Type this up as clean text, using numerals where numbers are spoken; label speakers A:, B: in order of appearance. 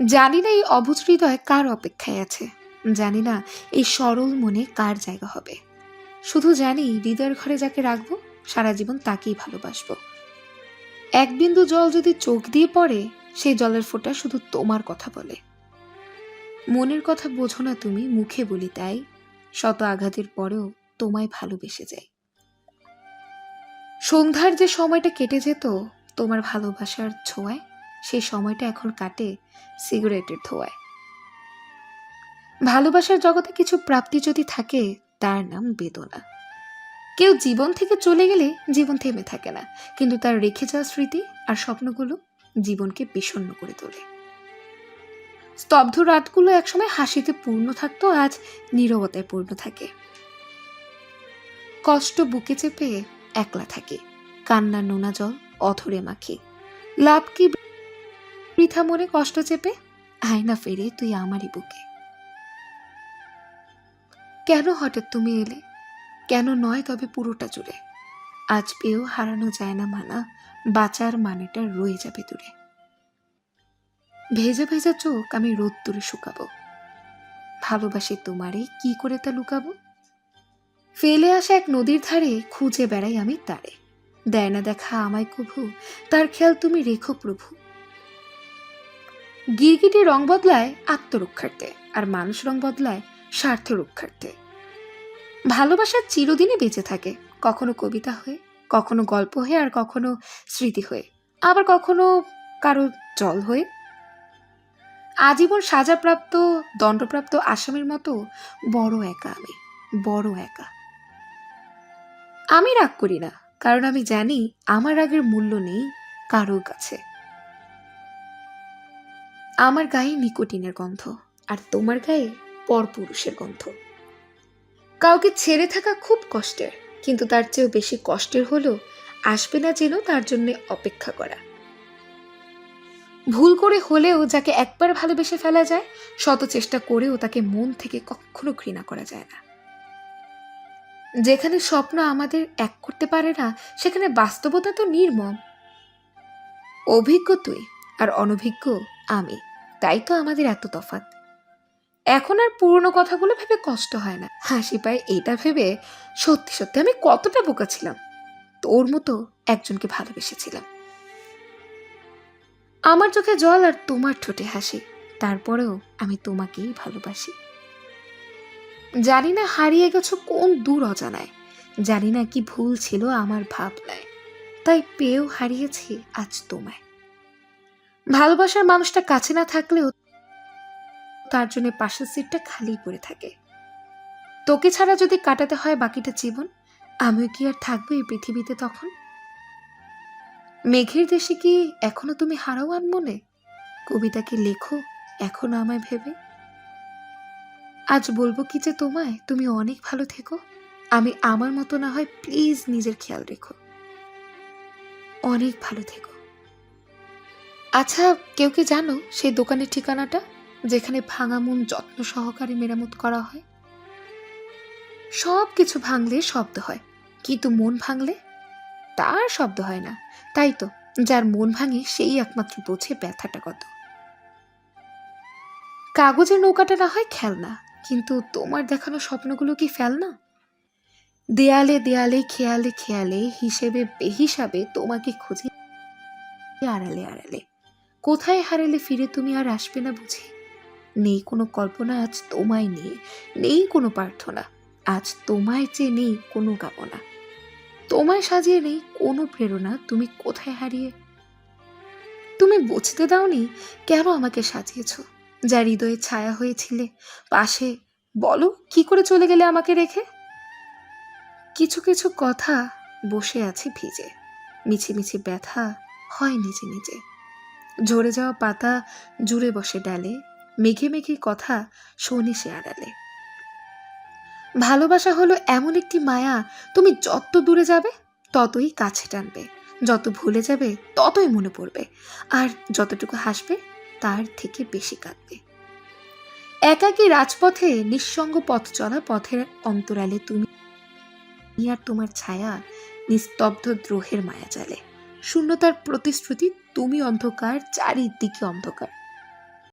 A: জানি না এই অবুঝ হৃদয় কার অপেক্ষায় আছে, জানি না এই সরল মনে কার জায়গা হবে। শুধু জানি হৃদয়ের ঘরে যাকে রাখবো সারা জীবন তাকেই ভালোবাসবো। এক বিন্দু জল যদি চোখ দিয়ে পড়ে, সেই জলের ফোঁটা শুধু তোমার কথা বলে। মনের কথা বোঝো না তুমি, মুখে বলি তাই, শত আঘাতের পরেও তোমায় ভালোবেসে যাই। সন্ধ্যার যে সময়টা কেটে যেত তোমার ভালোবাসার ছোঁয়ায়, সেই সময়টা এখন কাটে সিগারেটের ধোঁয়ায়। ভালোবাসার জগতে কিছু প্রাপ্তি যদি থাকে, তার নাম বেদনা। কেউ জীবন থেকে চলে গেলে জীবন থেমে থাকে না, কিন্তু তার রেখে যাওয়া স্মৃতি আর স্বপ্নগুলো জীবনকে বিষণ্ণ করে তোলে। স্তব্ধ রাতগুলো একসময় হাসিতে পূর্ণ থাকতো, আজ নীরবতায় পূর্ণ থাকে। কষ্ট বুকে চেপে একলা থাকে, কান্নার নোনা জল অধরে মাখি। লাভ কি বৃথা মনে কষ্ট চেপে, আয়না ফেরে তুই আমারই বুকে। কেন হঠাৎ তুমি এলে, কেন নয় তবে পুরোটা জুড়ে। আজ পেয়েও হারানো যায় না মানা, বাঁচার মানেটা রয়ে যাবে দূরে। ভেজা ভেজা চোখ আমি রোদ্দুরে শুকাবো, ভালোবাসি তোমারে কি করে তা লুকাবো। ফেলে আসা এক নদীর ধারে খুঁজে বেড়াই আমি তারে, দেয় না দেখা আমায় কভু, তার খেয়াল তুমি রেখো প্রভু। গিরগিটি রং বদলায় আত্মরক্ষার্থে, আর মানুষ রং বদলায় স্বার্থ রক্ষার্থে। ভালোবাসা চিরদিনই বেঁচে থাকে, কখনো কবিতা হয়ে, কখনো গল্প হয়ে, আর কখনো স্মৃতি হয়ে, আবার কখনো কারো জল হয়ে। আজীবন সাজাপ্রাপ্ত দণ্ডপ্রাপ্ত আসামির মতো বড় একা আমি, বড় একা। আমি রাগ করি না, কারণ আমি জানি আমার রাগের মূল্য নেই কারো কাছে। আমার গায়ে নিকোটিনের গন্ধ, আর তোমার গায়ে পরপুরুষের গন্ধ। কাউকে ছেড়ে থাকা খুব কষ্টের, কিন্তু তার চেয়েও বেশি কষ্টের হলো আসবে না যেন তার জন্য অপেক্ষা করা। ভুল করে হলেও যাকে একবার ভালোবেসে ফেলা যায়, শত চেষ্টা করেও তাকে মন থেকে কখনো ঘৃণা করা যায় না। যেখানে স্বপ্ন আমাদের এক করতে পারে না, সেখানে বাস্তবতা তো নির্মম। অভিজ্ঞ তুই আর অনভিজ্ঞ আমি, তাই তো আমাদের এত তফাৎ। এখন আর পুরনো কথাগুলো ভেবে কষ্ট হয় না, হাসি পায় এটা ভেবে সত্যি সত্যি আমি কতটা বোকা ছিলাম, তোর মতো একজনকে ভালোবেসেছিলাম। আমার চোখে জল আর তোমার ঠোঁটে হাসি, তারপরেও আমি তোমাকেই ভালোবাসি। জানি না হারিয়ে গেছো কোন দূর অজানায়, জানি না কি ভুল ছিল আমার ভাবনায়, তাই পেয়েও হারিয়েছি আজ তোমায়। ভালোবাসার মানুষটা কাছে না থাকলেও তার জন্য পাশের সিটটা খালি পড়ে থাকে। তোকে ছাড়া যদি কাটাতে হয় বাকিটা জীবন, আমিও কি আর থাকবো এই পৃথিবীতে তখন? মেঘের দেশে কি এখনো তুমি হারাও আনমনে? কবিতা কি লেখো এখনো আমায় ভেবে? আজ বলবো কি যে তোমায়, তুমি অনেক ভালো থেকো। আমি আমার মতো না হয় প্লিজ নিজের খেয়াল রেখো। অনেক ভালো থেকো। আচ্ছা, কেউ কি জানো সেই দোকানের ঠিকানাটা, যেখানে ভাঙা মন যত্ন সহকারে মেরামত করা হয়? সব কিছু ভাঙলে শব্দ হয়, কিন্তু মন ভাঙলে তার শব্দ হয় না। তাই তো যার মন ভাঙে সেই একমাত্র বোঝে ব্যথাটা কত। কাগজের নৌকাটা না হয় খেলনা, কিন্তু তোমার দেখানো স্বপ্নগুলো কি ফেলনা? দেয়ালে দেয়ালে খেয়ালে খেয়ালে হিসেবে বেহিসাবে তোমাকে খুঁজে আড়ালে আড়ালে। কোথায় হারালে ফিরে তুমি আর আসবে না বুঝি? নেই কোনো কল্পনা আজ তোমায় নিয়ে, নেই কোনো প্রার্থনা আজ তোমায় চেয়ে, নেই কোনো কামনা। তোমায় সাজিয়ে নেই কোনো প্রেরণা, তুমি কোথায় হারিয়ে? তুমি বুঝতে দাওনি কেন আমাকে সাজিয়েছ, যা হৃদয়ে ছায়া হয়েছিলে পাশে। বলো কি করে চলে গেলে আমাকে রেখে? কিছু কিছু কথা বসে আছে ভিজে, মিছিমিছি ব্যথা হয় নিজে নিজে। ঝরে যাওয়া পাতা জুড়ে বসে ডালে, মেঘে মেঘে কথা শোনে সে আড়ালে। ভালোবাসা হলো এমন একটি মায়া, তুমি যত দূরে যাবে ততই কাছে টানবে, যত ভুলে যাবে ততই মনে পড়বে, আর যতটুকু হাসবে তার থেকে বেশি কাঁদবে। একাকী রাজপথে নিঃসঙ্গ পথ চলা, পথের অন্তরালে তুমি আর তোমার ছায়া নিস্তব্ধ দ্রোহের মায়া জালে। শূন্যতার প্রতিশ্রুতি, তুমি অন্ধকার, চারিদিকে অন্ধকার।